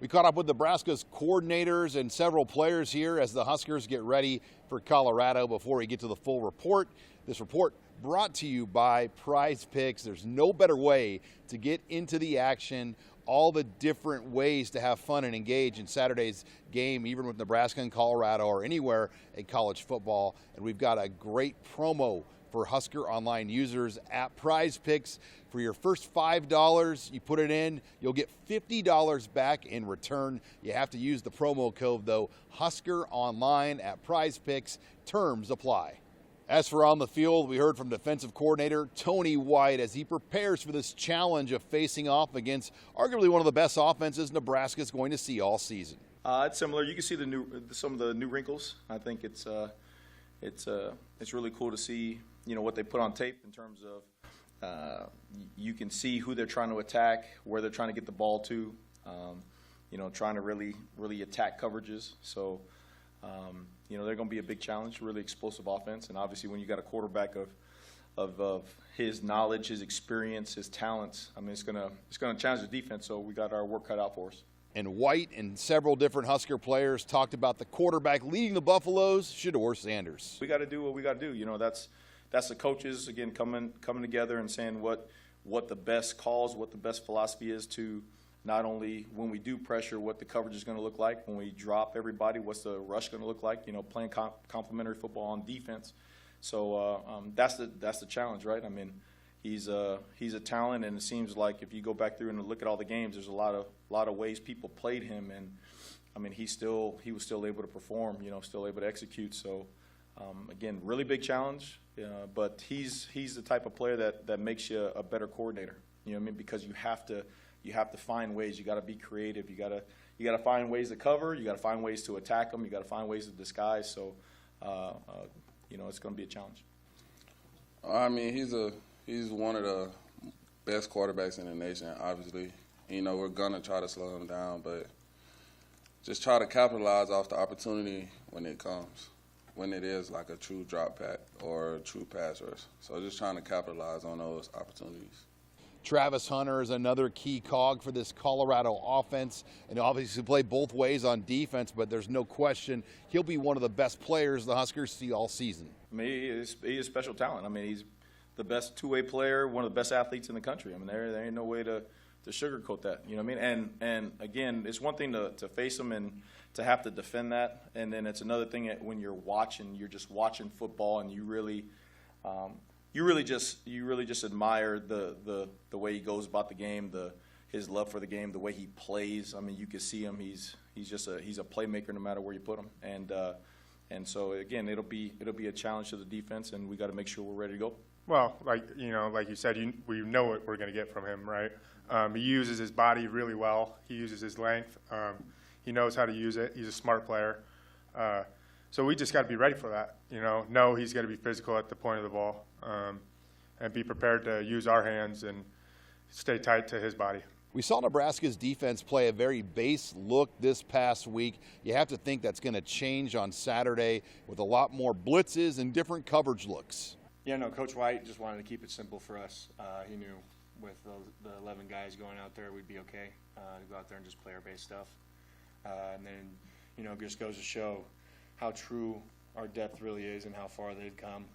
We caught up with Nebraska's coordinators and several players here as the Huskers get ready for Colorado. Before we get to the full report, this report brought to you by Prize Picks. There's no better way to get into the action, all the different ways to have fun and engage in Saturday's game, even with Nebraska and Colorado or anywhere in college football. And we've got a great promo for HuskerOnline users at Prize Picks. For your first $5 you put it in, you'll get $50 back in return. You have to use the promo code, though, HuskerOnline at Prize Picks. Terms apply. As for on the field, we heard from defensive coordinator Tony White as he prepares for this challenge of facing off against arguably one of the best offenses Nebraska is going to see all season. It's similar. You can see some of the new wrinkles. I think it's really cool to see what they put on tape in terms of you can see who they're trying to attack, where they're trying to get the ball to, trying to really attack coverages. So they're going to be a big challenge, really explosive offense, and obviously when you got a quarterback of his knowledge, his experience, his talents, I mean it's going to challenge the defense. So we got our work cut out for us. And White and several different Husker players talked about the quarterback leading the Buffaloes, Shedeur Sanders. We got to do what we got to do. That's the coaches again coming together and saying what the best calls, what the best philosophy is to not only when we do pressure, what the coverage is going to look like. When we drop everybody, what's the rush going to look like? Playing complementary football on defense. So that's the challenge, right? I mean, he's a talent, and it seems like if you go back through and look at all the games, there's a lot of ways people played him, and I mean he was still able to perform, still able to execute. So again, really big challenge, but he's the type of player that makes you a better coordinator. Because you have to find ways. You got to be creative. You got to find ways to cover. You got to find ways to attack them. You got to find ways to disguise. So it's going to be a challenge. I mean, he's one of the best quarterbacks in the nation, obviously. We're going to try to slow him down, but just try to capitalize off the opportunity when it comes, when it is like a true drop back or a true pass rush. So just trying to capitalize on those opportunities. Travis Hunter is another key cog for this Colorado offense, and obviously play both ways on defense, but there's no question he'll be one of the best players the Huskers see all season. I mean, he is special talent. I mean, he's the best two-way player, one of the best athletes in the country. I mean, there ain't no way to sugarcoat that. You know what I mean? And again, it's one thing to face him and to have to defend that, and then it's another thing when you're just watching football, and you really just admire the way he goes about the game, his love for the game, the way he plays. I mean, you can see him. He's a playmaker no matter where you put him. And so again, it'll be a challenge to the defense, and we got to make sure we're ready to go. Well, like you said, we know what we're going to get from him, right? He uses his body really well. He uses his length. He knows how to use it. He's a smart player. So we just got to be ready for that. Know he's going to be physical at the point of the ball, and be prepared to use our hands and stay tight to his body. We saw Nebraska's defense play a very base look this past week. You have to think that's going to change on Saturday with a lot more blitzes and different coverage looks. Yeah, no, Coach White just wanted to keep it simple for us. He knew with the 11 guys going out there, we'd be okay to go out there and just play our base stuff. And then, it just goes to show how true our depth really is and how far they've come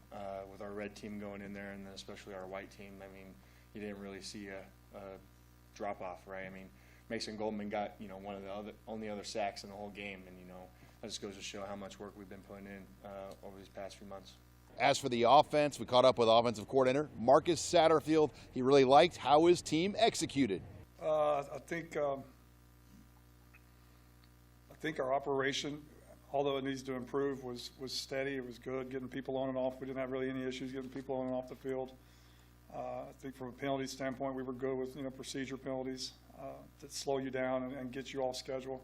with our red team going in there, and then especially our white team. I mean, you didn't really see a drop-off, right? I mean, Mason Goldman got, one of the only other sacks in the whole game, and, that just goes to show how much work we've been putting in over these past few months. As for the offense, we caught up with offensive coordinator Marcus Satterfield. He really liked how his team executed. I think our operation, although it needs to improve, was steady. It was good, getting people on and off. We didn't have really any issues getting people on and off the field. I think from a penalty standpoint, we were good with procedure penalties that slow you down and get you off schedule.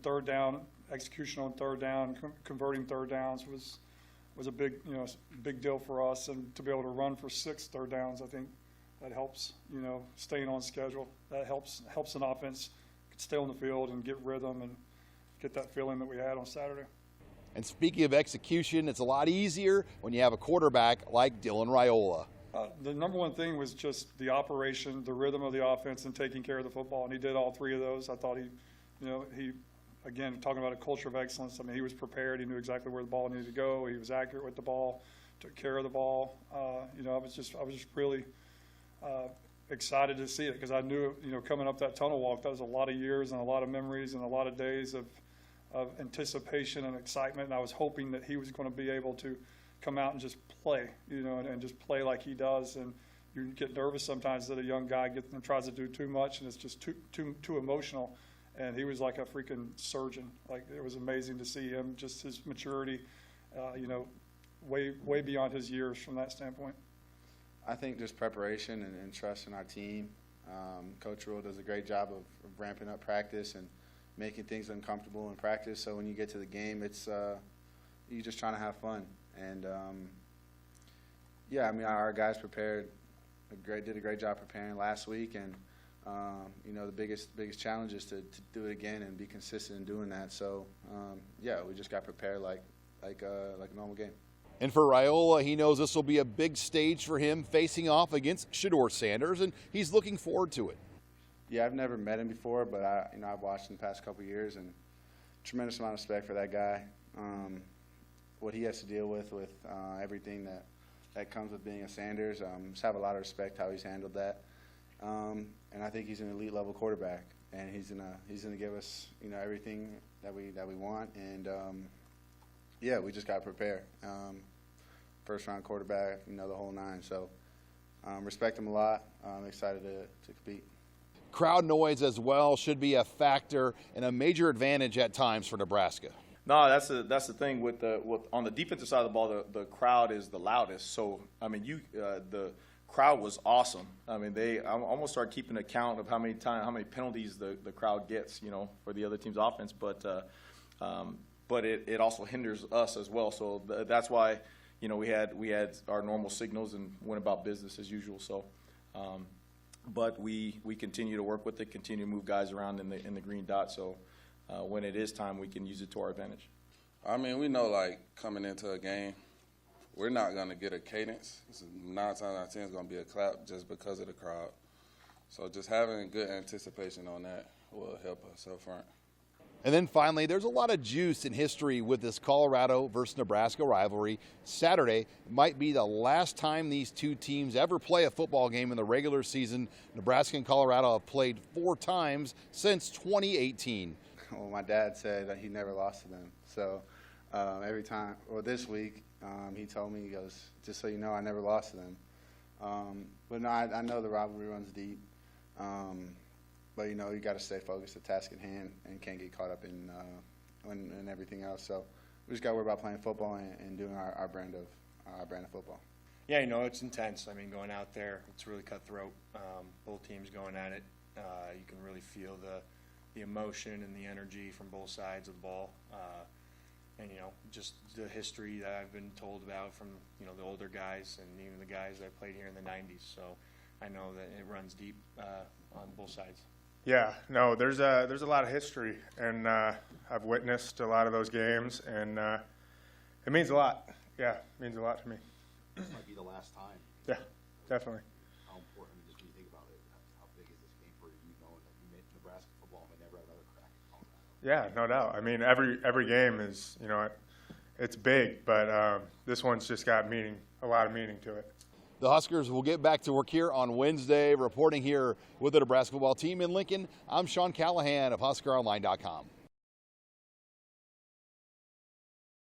Third down, execution on third down, converting third downs was a big deal for us, and to be able to run for 6 third downs, I think that helps. Staying on schedule, that helps an offense stay on the field and get rhythm and get that feeling that we had on Saturday. And speaking of execution, it's a lot easier when you have a quarterback like Dylan Raiola. The number one thing was just the operation, the rhythm of the offense, and taking care of the football. And he did all three of those. I thought he, again, talking about a culture of excellence. I mean, he was prepared. He knew exactly where the ball needed to go. He was accurate with the ball, took care of the ball. I was just really excited to see it because I knew, coming up that tunnel walk, that was a lot of years and a lot of memories and a lot of days of anticipation and excitement. And I was hoping that he was going to be able to come out and just play, and just play like he does. And you get nervous sometimes that a young guy tries to do too much and it's just too emotional. And he was like a freaking surgeon. Like, it was amazing to see him, just his maturity, way beyond his years from that standpoint. I think just preparation and trust in our team. Coach Raiola does a great job of ramping up practice and making things uncomfortable in practice. So when you get to the game, it's you're just trying to have fun. And our guys did a great job preparing last week. And the biggest challenge is to do it again and be consistent in doing that. So we just got prepared like a normal game. And for Raiola, he knows this will be a big stage for him facing off against Shedeur Sanders, and he's looking forward to it. Yeah, I've never met him before, but I've watched in the past couple of years, and tremendous amount of respect for that guy. What he has to deal with everything that comes with being a Sanders. Just have a lot of respect how he's handled that. And I think he's an elite level quarterback, and he's gonna give us everything that we want. And we just got to prepare. First round quarterback, the whole nine. So respect him a lot. I'm excited to compete. Crowd noise as well should be a factor and a major advantage at times for Nebraska. No, that's the thing with on the defensive side of the ball, the crowd is the loudest. So I mean, the crowd was awesome. I mean, I almost started keeping account of how many penalties the crowd gets, for the other team's offense. But it also hinders us as well. So that's why, we had our normal signals and went about business as usual. So, but we continue to work with it, continue to move guys around in the green dot. So when it is time, we can use it to our advantage. I mean, we know, coming into a game, we're not going to get a cadence. 9 times out of 10 is going to be a clap just because of the crowd. So just having good anticipation on that will help us up front. And then finally, there's a lot of juice in history with this Colorado versus Nebraska rivalry. Saturday might be the last time these two teams ever play a football game in the regular season. Nebraska and Colorado have played 4 times since 2018. Well, my dad said that he never lost to them. So every time, or this week, he told me, he goes, just so you know, I never lost to them. But no, I know the rivalry runs deep. But, you got to stay focused, the task at hand, and can't get caught up in everything else. So we just got to worry about playing football and doing our brand of football. Yeah, it's intense. I mean, going out there, it's really cutthroat. Both teams going at it. You can really feel the emotion and the energy from both sides of the ball. And, just the history that I've been told about from, the older guys and even the guys that played here in the 90s. So I know that it runs deep on both sides. Yeah, no, there's a lot of history, and I've witnessed a lot of those games, and it means a lot. Yeah, it means a lot to me. This might be the last time. Yeah, definitely. How important, just when you think about it, how big is this game for you, knowing that you made Nebraska football and never have another crack at Colorado? Yeah, no doubt. I mean, every game is, it's big, but this one's just got a lot of meaning to it. The Huskers will get back to work here on Wednesday. Reporting here with the Nebraska football team in Lincoln, I'm Sean Callahan of HuskerOnline.com.